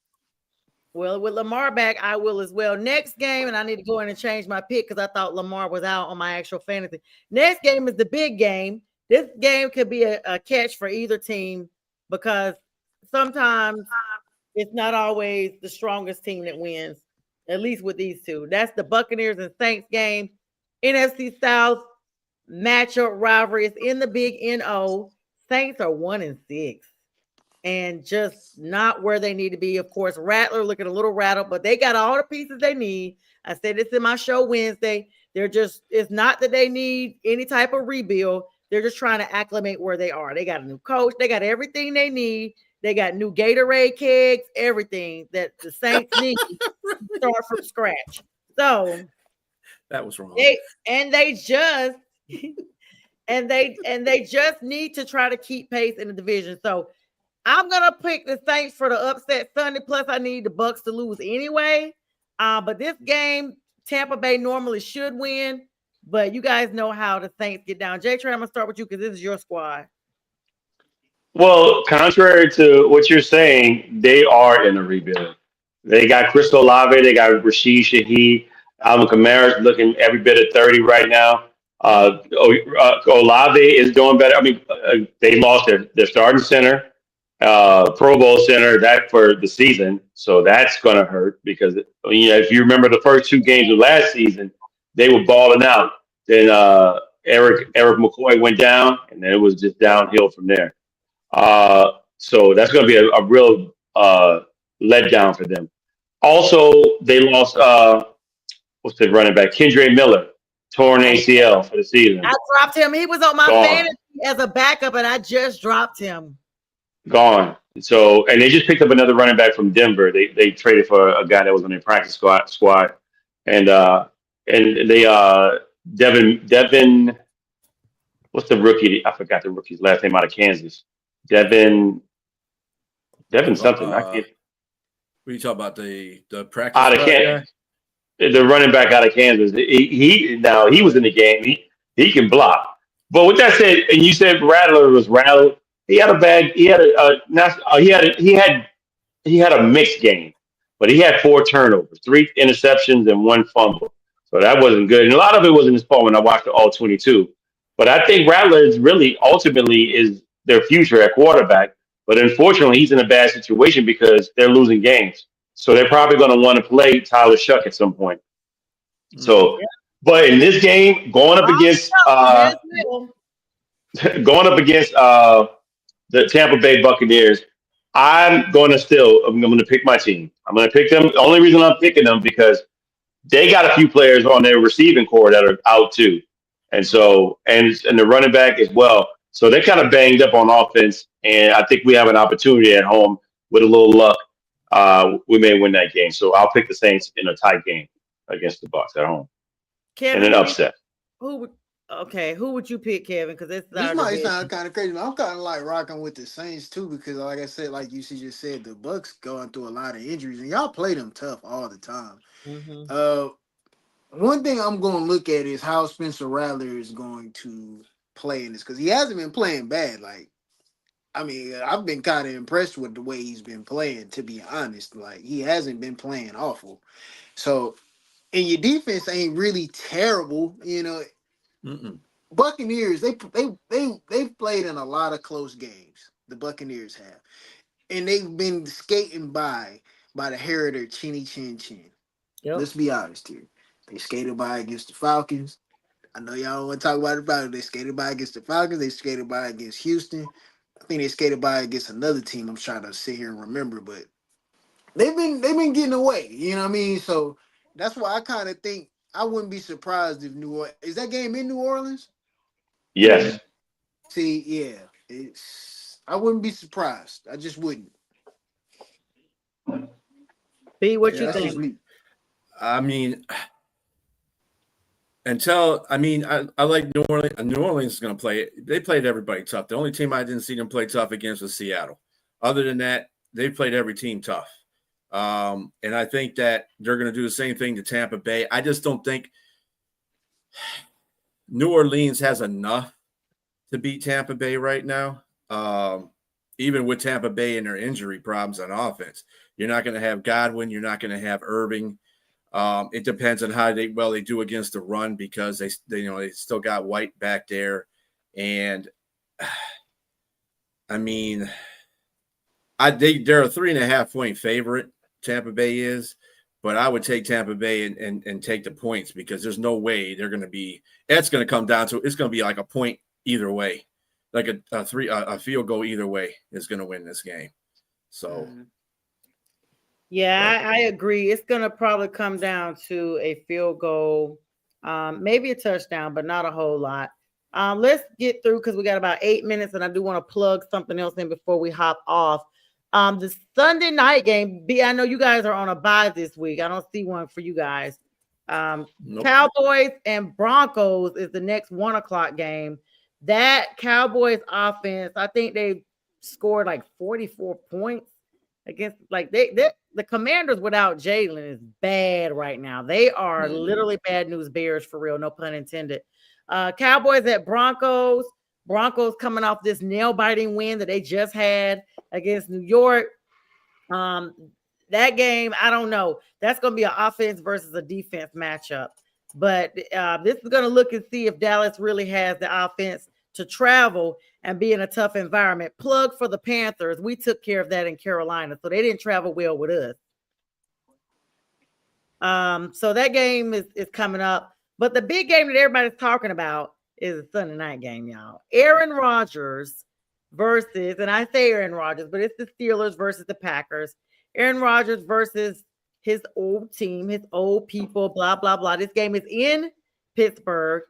Well, with Lamar back, I will as well. Next game, and I need to go in and change my pick because I thought Lamar was out on my actual fantasy. Next game is the big game. This game could be a catch for either team because sometimes it's not always the strongest team that wins, at least with these two. That's the Buccaneers and Saints game. NFC South matchup rivalry is in the big NO. Saints are 1-6 and just not where they need to be. Of course, Rattler looking a little rattled, but they got all the pieces they need. I said this in my show Wednesday. They're just, it's not that they need any type of rebuild. They're just trying to acclimate where they are. They got a new coach, they got everything they need. They got new Gatorade kegs, everything that the Saints need to start from scratch. So That was wrong. they just and they just need to try to keep pace in the division. So I'm gonna pick the Saints for the upset Sunday. Plus, I need the Bucks to lose anyway. But this game, Tampa Bay normally should win. But you guys know how the Saints get down. JTrain, I'm gonna start with you because this is your squad. Well, contrary to what you're saying, they are in a rebuild. They got Chris Olave, they got Rashid Shaheed, Alvin Kamara's looking every bit of 30 right now. Olave is doing better. I mean, they lost their starting center, Pro Bowl center, that for the season. So that's going to hurt because, if you remember the first two games of last season, they were balling out. Then Eric McCoy went down, and then it was just downhill from there. So that's going to be a real letdown for them. Also, they lost what's the running back, Kendra Miller, torn ACL for the season. I dropped him. He was on my Gone, fantasy as a backup, and I just dropped him. gone. So, and they just picked up another running back from Denver. They traded for a guy that was on their practice squad, and they Devin, what's the rookie? I forgot the rookie's last name out of Kansas. Devin Devin something. I Uh, can't what are you talking about? The practice out of squad Kansas. guy? The running back out of Kansas. He now he was in the game. He can block. But with that said, and you said Rattler was rattled. He had a bad. He had a not. He had a mixed game, but he had four turnovers, three interceptions, and one fumble. So that wasn't good. And a lot of it wasn't his fault when I watched the all 22. But I think Rattler is really ultimately is their future at quarterback. But unfortunately, he's in a bad situation because they're losing games. So they're probably going to want to play Tyler Shuck at some point. Mm. So, but in this game, Miss Middle. going up against the Tampa Bay Buccaneers, I'm going to pick my team. I'm going to pick them. The only reason I'm picking them because they got a few players on their receiving core that are out too, and so and the running back as well. So they're kind of banged up on offense, and I think we have an opportunity at home with a little luck. We may win that game. So I'll pick the Saints in a tight game against the Bucks at home and Kevin, an upset. who would okay, who would you pick, Kevin? Because it's This our might division. sound kind of crazy, but I'm kind of like rocking with the Saints too because, like I said, like you just said, the Bucks going through a lot of injuries, and y'all play them tough all the time. Mhm. Uh, One thing I'm going to look at is how Spencer Rattler is going to play in this because he hasn't been playing bad. Like, I mean, I've been kind of impressed with the way he's been playing. To be honest, like he hasn't been playing awful. So, and your defense ain't really terrible. Mm-mm. Buccaneers they've played in a lot of close games. The Buccaneers have, and they've been skating by the hair of their chinny chin chin. Yep. Let's be honest here. They skated by against the Falcons. I know y'all don't want to talk about the Falcons. They skated by against the Falcons. They skated by against Houston. I think they skated by against another team. I'm trying to sit here and remember, but they've been getting away. You know what I mean? So that's why I kind of think I wouldn't be surprised if New Orleans is that game in New Orleans. Yes. See, yeah, it's. I wouldn't be surprised. I just wouldn't. B, what you Yeah, That's I just think? mean, me. I mean, I like New Orleans. New Orleans is going to play. They played everybody tough. The only team I didn't see them play tough against was Seattle. Other than that, they played every team tough. And I think that they're going to do the same thing to Tampa Bay. I just don't think New Orleans has enough to beat Tampa Bay right now. Even with Tampa Bay and their injury problems on offense, You're not going to have Godwin. You're not going to have Irving. It depends on how they do against the run because they still got White back there, and I mean, they're a 3.5-point favorite. Tampa Bay is, but I would take Tampa Bay and take the points because there's no way they're going to be. It's going to come down to it's going to be like a point either way, like a field goal either way is going to win this game. So. Yeah, I agree. It's going to probably come down to a field goal, maybe a touchdown, but not a whole lot. Let's get through because we got about 8 minutes, and I do want to plug something else in before we hop off. The Sunday night game, I know you guys are on a bye this week. I don't see one for you guys. Nope. Cowboys and Broncos is the next 1:00 game. That Cowboys offense, I think they scored like 44 points against the Commanders without Jalen is bad right now. They are literally bad news bears for real, no pun intended. Cowboys at Broncos. Broncos coming off this nail-biting win that they just had against New York. That game, I don't know. That's going to be an offense versus a defense matchup. But this is going to look and see if Dallas really has the offense to travel and be in a tough environment. Plug for the Panthers. We took care of that in Carolina, so they didn't travel well with us. So that game is coming up. But the big game that everybody's talking about is a Sunday night game, y'all. Aaron Rodgers versus, and I say Aaron Rodgers, but it's the Steelers versus the Packers. Aaron Rodgers versus his old team, his old people, blah, blah, blah. This game is in Pittsburgh.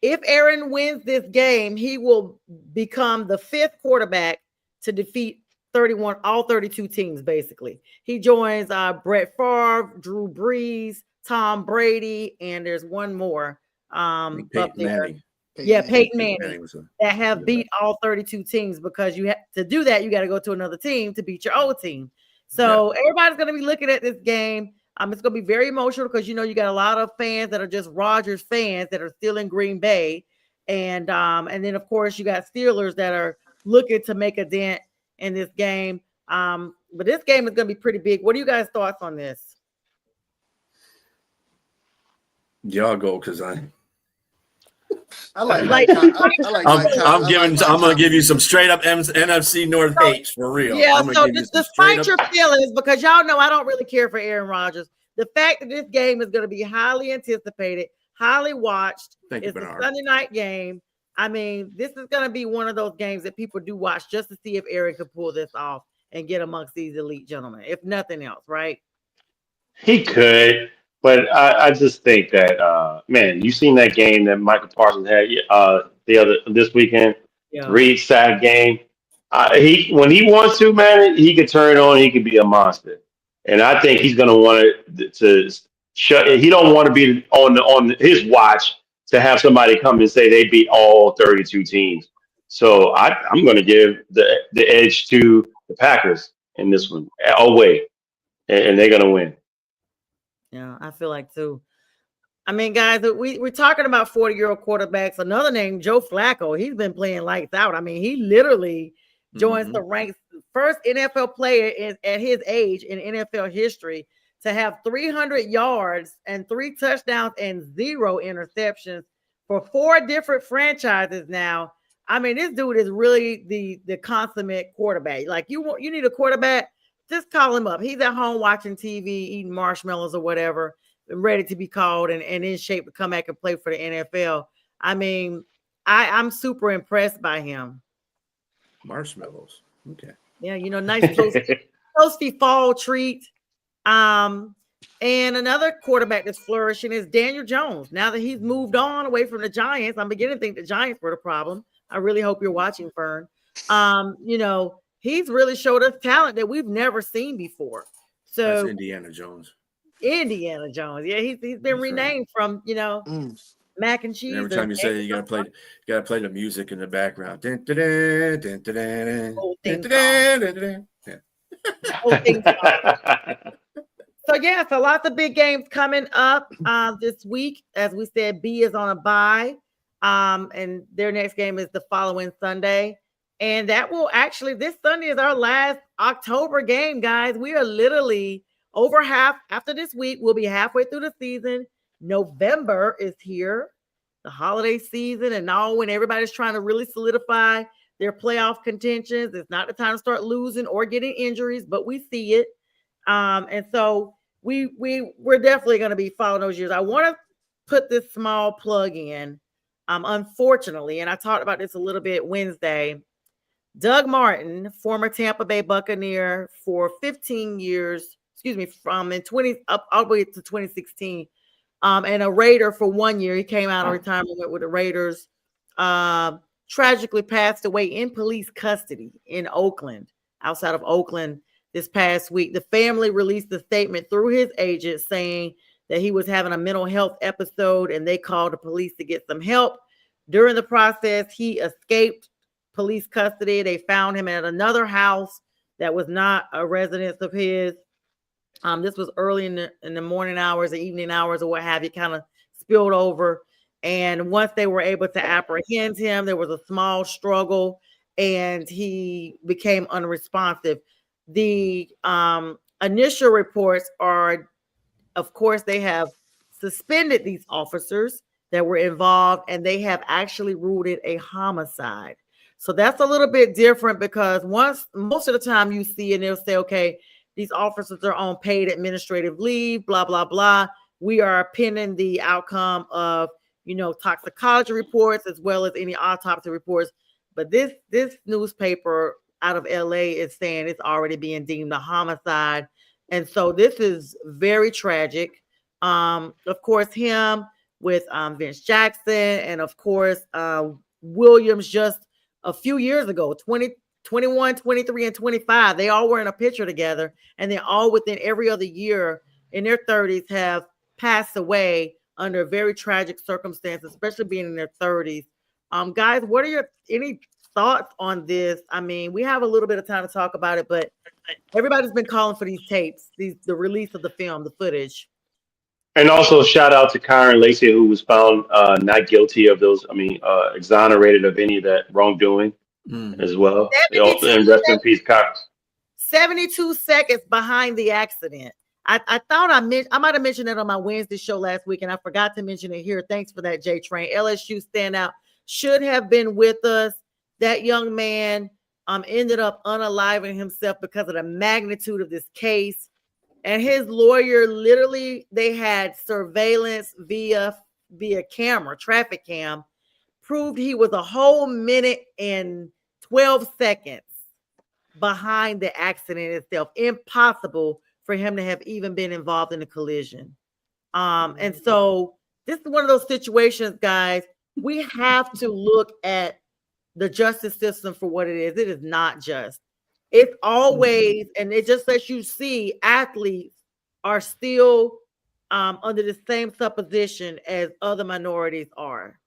If Aaron wins this game, he will become the 5th quarterback to defeat all 32 teams, basically. He joins Brett Favre, Drew Brees, Tom Brady, and there's one more up there. Manning. Peyton Manning that have beat all 32 teams because you have to do that. You got to go to another team to beat your old team. So everybody's going to be looking at this game. It's going to be very emotional because, you got a lot of fans that are just Rodgers fans that are still in Green Bay. And then, of course, you got Steelers that are looking to make a dent in this game. But this game is going to be pretty big. What are you guys' thoughts on this? Y'all go because I'm gonna give you some straight up NFC North hates for real. Yeah, so despite your feelings, because y'all know I don't really care for Aaron Rodgers, the fact that this game is going to be highly anticipated, highly watched, it's a Sunday night game. I mean, this is going to be one of those games that people do watch just to see if Aaron could pull this off and get amongst these elite gentlemen, if nothing else, right? He could. But I just think that man, you seen that game that Michael Parsons had this weekend, 3-sack game. When he wants to, man, he could turn it on. He could be a monster, and I think he's going to want to shut. He don't want to be on his watch to have somebody come and say they beat all 32 teams. So I'm going to give the edge to the Packers in this one away, and they're going to win. Yeah, I feel like too. I mean, guys, we're talking about 40-year-old quarterbacks. Another name, Joe Flacco. He's been playing lights out. I mean, he literally joins the ranks. First NFL player at his age in NFL history to have 300 yards and 3 touchdowns and 0 interceptions for 4 different franchises now. I mean, this dude is really the consummate quarterback. Like you need a quarterback. Just call him up. He's at home watching TV, eating marshmallows or whatever, ready to be called and in shape to come back and play for the NFL. I mean, I'm super impressed by him. Marshmallows. Okay. Yeah, nice toasty fall treat. And another quarterback that's flourishing is Daniel Jones. Now that he's moved on away from the Giants, I'm beginning to think the Giants were the problem. I really hope you're watching, Fern. He's really showed us talent that we've never seen before. So that's Indiana Jones. Yeah, he's been renamed from mac and cheese. And every time you say it, you gotta play the music in the background. So lots of big games coming up this week. As we said, B is on a bye. And their next game is the following Sunday. And that will actually, this Sunday is our last October game, guys. We are literally over half after this week. We'll be halfway through the season. November is here, the holiday season, and all when everybody's trying to really solidify their playoff contentions. It's not the time to start losing or getting injuries, but we see it. And so we're definitely going to be following those years. I want to put this small plug in. Unfortunately, and I talked about this a little bit Wednesday. Doug Martin, former Tampa Bay Buccaneer for 15 years, excuse me, from in 20 up all the way to 2016, and a Raider for 1 year. He came out of retirement, went with the Raiders. Tragically passed away in police custody in Oakland, outside of Oakland, this past week. The family released a statement through his agent saying that he was having a mental health episode and they called the police to get some help. During the process, he escaped police custody. They found him at another house that was not a residence of his. This was early in the morning hours, the evening hours, or what have you, kind of spilled over. And once they were able to apprehend him, there was a small struggle and he became unresponsive. The initial reports are, of course, they have suspended these officers that were involved and they have actually ruled it a homicide. So that's a little bit different because most of the time you see and they'll say, okay, these officers are on paid administrative leave, blah, blah, blah. We are pending the outcome of, toxicology reports as well as any autopsy reports. But this newspaper out of LA is saying it's already being deemed a homicide. And so this is very tragic. Of course, him with Vince Jackson and of course Williams just a few years ago, 21, 23, and 25, they all were in a picture together, and they all within every other year in their 30s have passed away under very tragic circumstances, especially being in their 30s. Guys, what are any thoughts on this? I mean, we have a little bit of time to talk about it, but everybody's been calling for these tapes, the release of the film, the footage. And also shout out to Kyron Lacey, who was found not guilty of those. I mean, exonerated of any of that wrongdoing Mhm. as well. 72 And rest in peace, Cox. 72 seconds behind the accident. I thought I might have mentioned that on my Wednesday show last week, and I forgot to mention it here. Thanks for that, JTrain. LSU standout should have been with us. That young man ended up unaliving himself because of the magnitude of this case. And his lawyer, literally, they had surveillance via camera, traffic cam, proved he was a whole minute and 12 seconds behind the accident itself. Impossible for him to have even been involved in a collision. And so this is one of those situations, guys. We have to look at the justice system for what it is. It is not just. It's always, and it just lets you see athletes are still under the same supposition as other minorities are.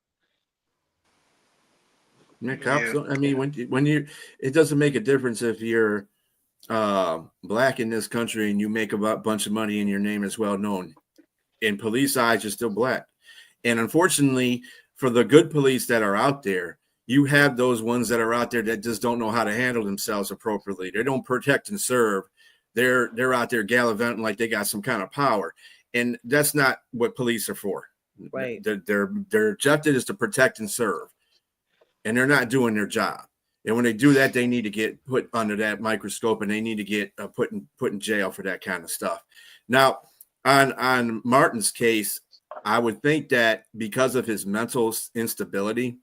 Yeah, cops. I mean, when you, it doesn't make a difference if you're black in this country and you make a bunch of money and your name is well known. In police eyes, you're still black. And unfortunately, for the good police that are out there, you have those ones that are out there that just don't know how to handle themselves appropriately. They don't protect and serve. They're out there gallivanting like they got some kind of power. And that's not what police are for. Right. Their objective is to protect and serve. And they're not doing their job. And when they do that, they need to get put under that microscope and they need to get put in jail for that kind of stuff. Now, on Martin's case, I would think that because of his mental instability,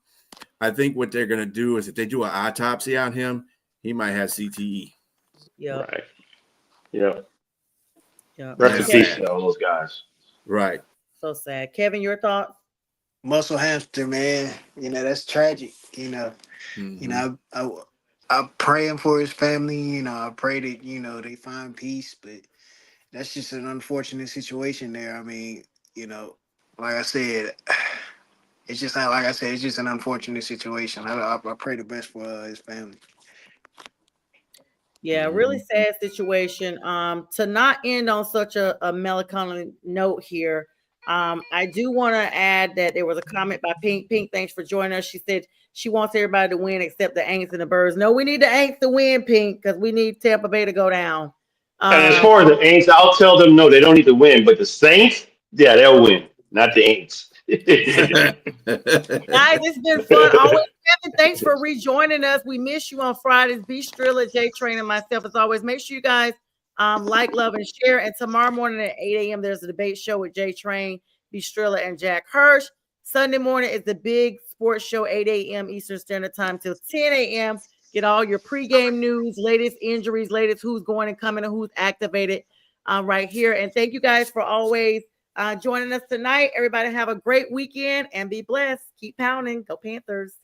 I think what they're going to do is if they do an autopsy on him, he might have CTE. Yeah. Right. Yeah. Yeah. Rest in peace to all those guys. Right. So sad. Kevin, your thoughts? Muscle hamster, man. That's tragic. Mm-hmm. I'm praying for his family. I pray that they find peace, but that's just an unfortunate situation there. I mean, like I said, it's just not like I said. It's just an unfortunate situation. I pray the best for his family. Yeah, really sad situation. To not end on such a melancholy note here, I do want to add that there was a comment by Pink. Pink, thanks for joining us. She said she wants everybody to win except the Aints and the Birds. No, we need the Aints to win, Pink, because we need Tampa Bay to go down. And as Um, far as the Aints, I'll tell them no, they don't need to win. But the Saints, yeah, they'll win, not the Aints. Guys, it's been fun. Always, Kevin, thanks for rejoining us. We miss you on Fridays. Be Strilla, JTrain, and myself, as always. Make sure you guys like, love, and share. And tomorrow morning at 8 a.m., there's a debate show with JTrain, Be Strilla, and Jack Hirsch. Sunday morning is the big sports show, 8 a.m. Eastern Standard Time till 10 a.m. Get all your pregame news, latest injuries, latest who's going and coming and who's activated right here. And thank you guys for always joining us tonight. Everybody have a great weekend and be blessed. Keep pounding. Go Panthers.